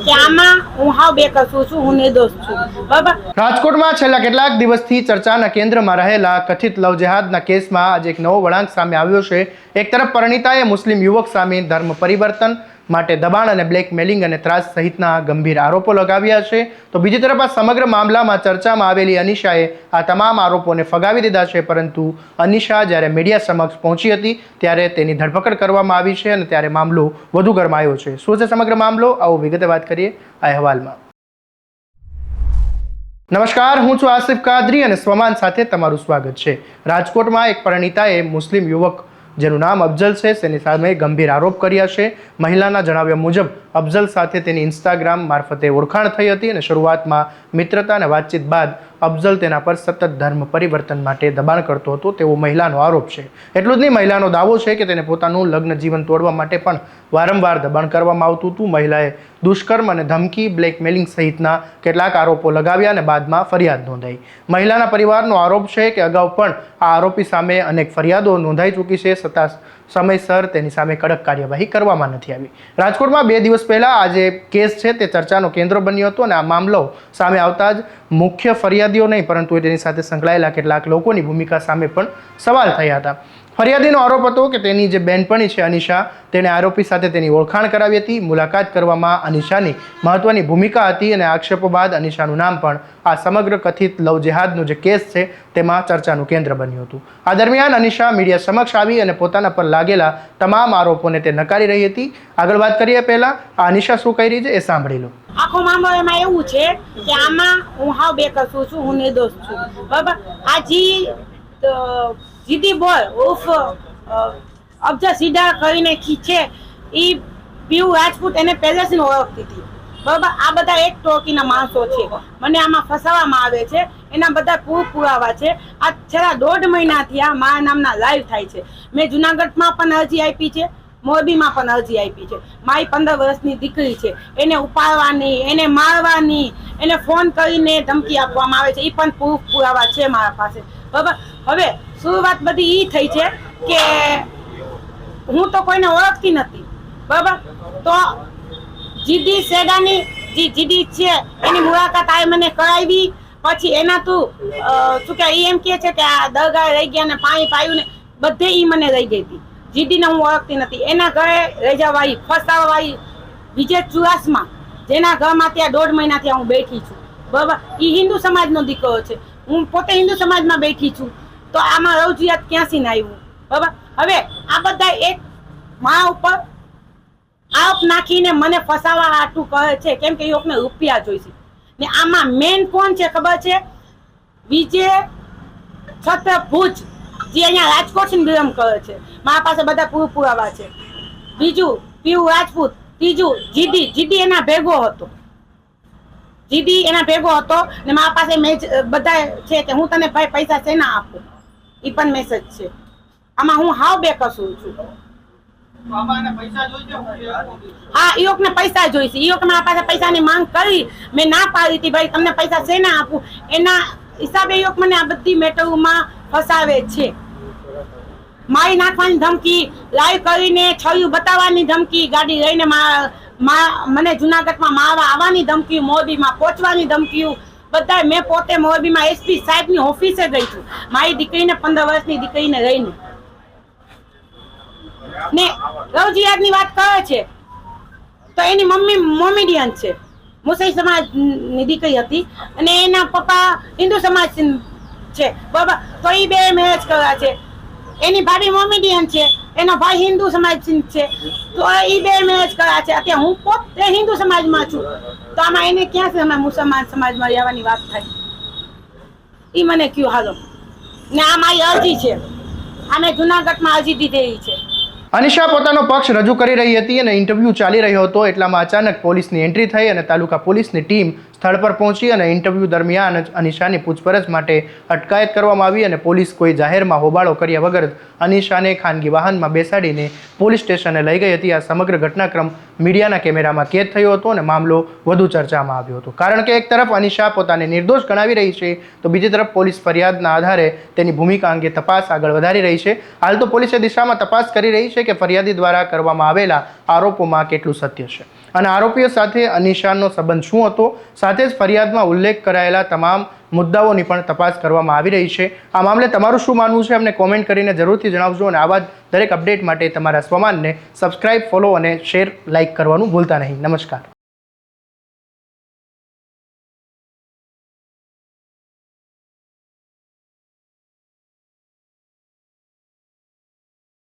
કે આમાં હું હાવ બેકસુર છું, હું નિર્દોષ છું. બરાબર. રાજકોટમાં છેલ્લા કેટલાક દિવસથી ચર્ચાના કેન્દ્રમાં રહેલા કથિત લવ જેહાદના કેસમાં આજે એક નવો વળાંક સામે આવ્યો છે. એક તરફ પરિણીતાએ મુસ્લિમ યુવક સામે ધર્મ પરિવર્તન માટે દબાણ અને બ્લેકમેલિંગ અને ત્રાસ સહિતના ગંભીર આરોપો લગાવ્યા છે, તો બીજી તરફ આ સમગ્ર મામલામાં ચર્ચામાં આવેલી અનિશાએ આ તમામ આરોપોને ફગાવી દીધા છે. પરંતુ અનિશા જ્યારે મીડિયા સમક્ષ પહોંચી હતી ત્યારે તેની ધરપકડ કરવામાં આવી છે અને ત્યારે મામલો વધુ ગરમાયો છે. શું છે સમગ્ર મામલો, આવો વિગતે વાત કરીએ આ અહેવાલમાં. નમસ્કાર, હું છું આસિફ કાદરી અને સ્વમાન સાથે તમારું સ્વાગત છે. રાજકોટમાં એક પરિણીતાએ મુસ્લિમ યુવક જેનું નામ અફઝલ છે તેની સામે ગંભીર આરોપ કર્યા છે. મહિલાના જણાવ્યા મુજબ અફઝલ સાથે તેની ઇન્સ્ટાગ્રામ મારફતે ઓળખાણ થઈ હતી અને શરૂઆતમાં મિત્રતા અને વાતચીત બાદ અફઝલ તેના પર સતત ધર્મ પરિવર્તન માટે દબાણ કરતો હતો તેવો મહિલાનો આરોપ છે. એટલું જ નહીં, મહિલાનો દાવો છે કે તેને પોતાનું લગ્ન જીવન તોડવા માટે પણ વારંવાર દબાણ કરવામાં આવતું હતું. મહિલાએ દુષ્કર્મ અને ધમકી, બ્લેકમેલિંગ સહિતના કેટલાક આરોપો લગાવ્યા અને બાદમાં ફરિયાદ નોંધાઈ. મહિલાના પરિવારનો આરોપ છે કે અગાઉ પણ આ આરોપી સામે અનેક ફરિયાદો નોંધાઈ ચૂકી છે, છતાં સમયસર તેની સામે કડક કાર્યવાહી કરવામાં નથી આવી. રાજકોટમાં 2 દિવસ પહેલા આ જે કેસ છે તે ચર્ચાનો કેન્દ્ર બન્યો હતો અને આ મામલો સામે આવતા જ મુખ્ય ફરિયાદીઓ નહીં પરંતુ તેની સાથે સંકળાયેલા કેટલાક લોકોની ભૂમિકા સામે પણ સવાલ થયા હતા. ફરિયાદીનો આરોપ હતો કે તેની જે બહેનપણી છે અનિશા, તેણે આરોપી સાથે તેની ઓળખાણ કરાવી હતી. મુલાકાત કરવામાં અનિશાની મહત્વની ભૂમિકા હતી અને આક્ષેપો બાદ અનિશાનું નામ પણ આ સમગ્ર કથિત લવ જેહાદનો જે કેસ છે તેમાં ચર્ચાનું કેન્દ્ર બન્યું હતું. આ દરમિયાન અનિશા મીડિયા સમક્ષ આવી અને પોતાના પર લાગેલા તમામ આરોપોને તે નકારી રહી હતી. આગળ વાત કરીએ પહેલા આ અનિશા શું કહી રહી છે એ સાંભળી લો. આખો મામલો એમાં એવું છે કે આમાં હું હાવ બેકસુર છું, હું નિર્દોષ છું. બરાબર. આ જીદી બોય ઉફ અફઝલ સીધા કરીને ખીચે એ પીયુ રાજપૂત એને પહેલેથી ઓળખતી હતી. બરાબર. આ બધા એક ટોકીના માણસો છે, મને આમાં ફસાવવામાં આવે છે. એના બધા પુરાવા છે. આ છેલ્લા 1.5 મહિનાથી આ મારા નામના લાઈવ થાય છે. મેં જુનાગઢમાં પણ અરજી આપી છે, મોરબીમાં પણ અરજી આપી છે. મારી 15 વર્ષની દીકરી છે, એને ઉપાડવાની, એને મારવાની, એને ફોન કરીને ધમકી આપવામાં આવે છે. એ પણ પુરાવા છે મારા પાસે. બરાબર. હવે શરૂઆત બધી એ થઈ છે કે હું તો કોઈને ઓળખતી નથી. બરાબર. તો જીદી સેડાની જે જીદી છે એની મુલાકાત આ મને કરાવી. પછી એના તું શું કે એમ કે છે કે આ દરગાહ રહી ગયા ને પાણી પાયું ને બધે એ મને રહી ગઈ હતી. જીદીને હું ઓળખતી નથી. એના ઘરે રહી જવાય ફસાવાય વિજય ચુરાસમાં, જેના ઘરમાં ત્યાં 1.5 મહિનાથી હું બેઠી છું. બરાબર. એ હિન્દુ સમાજનો દીકરો છે, હું પોતે હિન્દુ સમાજમાં બેઠી છું. તો આમાં રવજીયાત ક્યાંથી ના આવ્યું? બરાબર. હવે આ બધા એક મા ઉપર આરોપ નાખીને મને ફસાવા હાટું કહે છે, કેમ કે એ લોકોને રૂપિયા જોઈશે. ને આમાં મેન કોણ છે ખબર છે? વિજય છત્ર ભુજ, જે અહીંયા રાજકોટ બિલોંગ કરે છે. મારા પાસે બધા પુરાવા છે. બીજું પીયુ રાજપૂત, ત્રીજું જીદી એના ભેગો હતો. જીદી એના ભેગો હતો ને મારા પાસે બધા છે કે હું તને ભાઈ પૈસા શેના આપું, એ પણ મેસેજ છે. આમાં હું હાવ બેકસુર છું. હા, એ લોકોને પૈસા જોઈશે. એ લોકો મારા પાસે પૈસાની માંગ કરી, મેં ના પાડી હતી ભાઈ તમને પૈસા શેના આપું. એના હિસાબે એ લોકો મને આ બધી મેટરોમાં ફસાવે છે. મારી નાખવાની ધમકી, લાઈવ કરીને છયું બતાવવાની ધમકી, ગાડી લઈને મને જુનાગઢમાં મારવા આવવાની ધમકી, મોરબીમાં પહોંચવાની ધમકીઓ બધા. મેં પોતે મોરબીમાં એસપી સાહેબની ઓફિસે ગઈ છું મારી દીકરીને 15 વર્ષની દીકરીને લઈને. ને રવજીયાદની વાત કરે છે તો એની મમ્મી મોમેડિયન છે, મુસઈ સમાજની દીકરી હતી અને એના પપ્પા હિન્દુ સમાજ છે. બરાબર. તો એ 2 મેરેજ કર્યા છે. એની ભાભી મોમેડિયન છે, એનો ભાઈ હિન્દુ સમાજ છે. તો એ 2 મેરેજ કર્યા છે. અત્યારે હું પોતે હિન્દુ સમાજમાં છું. તો આમાં એને ક્યાં છે અમે મુસલમાન સમાજમાં રહેવાની વાત થાય? એ મને કયું હાલો. ને આ મારી અરજી છે, આ મેં જુનાગઢમાં અરજી દીધેલી છે. અનિશા પોતાનો પક્ષ રજૂ કરી રહી હતી અને ઇન્ટરવ્યૂ ચાલી રહ્યો હતો. એટલામાં અચાનક પોલીસની એન્ટ્રી થઈ અને તાલુકા પોલીસની ટીમ સ્થળ પર પહોંચી અને ઇન્ટરવ્યૂ દરમિયાન જ અનિશાની પૂછપરછ માટે અટકાયત કરવામાં આવી અને પોલીસ કોઈ જાહેરમાં હોબાળો કર્યા વગર અનિશાને ખાનગી વાહનમાં બેસાડીને પોલીસ સ્ટેશને લઈ ગઈ હતી. આ સમગ્ર ઘટનાક્રમ મીડિયાના કેમેરામાં કેદ થયો હતો અને મામલો વધુ ચર્ચામાં આવ્યો હતો. કારણ કે એક તરફ અનિશા પોતાને નિર્દોષ ગણાવી રહી છે તો બીજી તરફ પોલીસ ફરિયાદના આધારે તેની ભૂમિકા અંગે તપાસ આગળ વધારી રહી છે. હાલ તો પોલીસે દિશામાં તપાસ કરી રહી છે કે ફરિયાદી દ્વારા કરવામાં આવેલા આરોપોમાં કેટલું સત્ય છે. અને આરોપીઓ સાથે અનિશાનનો સંબંધ શું હતો, સાથે જ ફરિયાદમાં ઉલ્લેખ કરાયેલા તમામ મુદ્દાઓની પણ તપાસ કરવામાં આવી રહી છે. આ મામલે તમારું શું માનવું છે અમને કોમેન્ટ કરીને જરૂરથી જણાવજો અને આવા જ દરેક અપડેટ માટે તમારા સ્વમાનને સબસ્ક્રાઇબ, ફોલો અને શેર, લાઇક કરવાનું ભૂલતા નહીં. નમસ્કાર.